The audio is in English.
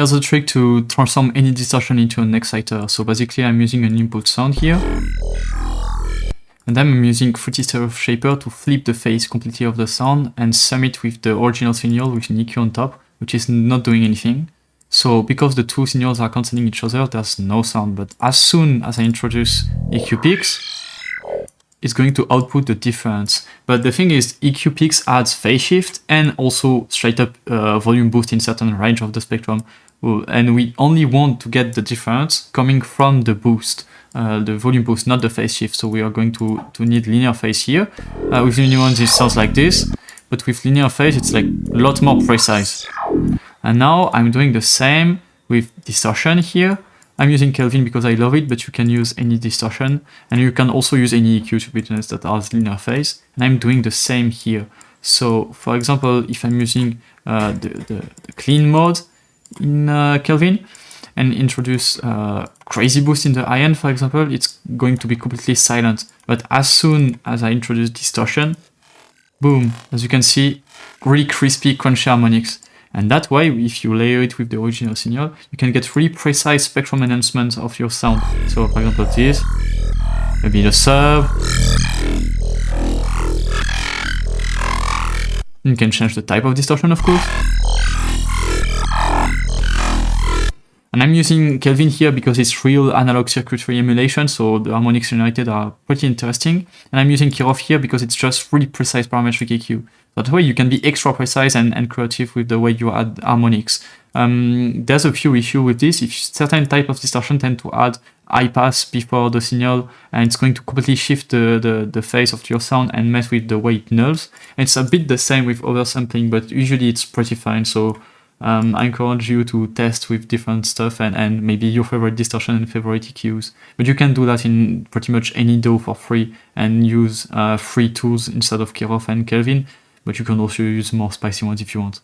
Here's a trick to transform any distortion into an exciter. So basically I'm using an input sound here. And then I'm using Fruity Stereo Shaper to flip the phase completely of the sound and sum it with the original signal with an EQ on top, which is not doing anything. So because the two signals are cancelling each other, there's no sound. But as soon as I introduce EQ peaks, it's going to output the difference. But the thing is, EQ peaks adds phase shift and also straight up volume boost in certain range of the spectrum. And we only want to get the difference coming from the boost, the volume boost, not the phase shift. So we are going to need linear phase here. With linear ones, it sounds like this, but with linear phase, it's like a lot more precise. And now I'm doing the same with distortion here. I'm using Kelvin because I love it, but you can use any distortion, and you can also use any EQ, to be honest, that has linear phase. And I'm doing the same here. So for example, if I'm using the clean mode in Kelvin and introduce crazy boost in the high end, for example, it's going to be completely silent. But as soon as I introduce distortion, boom, as you can see, really crispy, crunchy harmonics. And that way, if you layer it with the original signal, you can get really precise spectrum enhancement of your sound. So for example, this, maybe the sub. You can change the type of distortion, of course. And I'm using Kelvin here because it's real analog circuitry emulation, so the harmonics generated are pretty interesting. And I'm using Kirov here because it's just really precise parametric EQ. That way you can be extra precise and creative with the way you add harmonics. There's a few issues with this. If certain type of distortion tend to add high pass before the signal, and it's going to completely shift the phase of your sound and mess with the way it nulls. And it's a bit the same with oversampling, but usually it's pretty fine. So I encourage you to test with different stuff and maybe your favorite distortion and favorite EQs. But you can do that in pretty much any DAW for free and use free tools instead of Kirov and Kelvin. But you can also use more spicy ones if you want.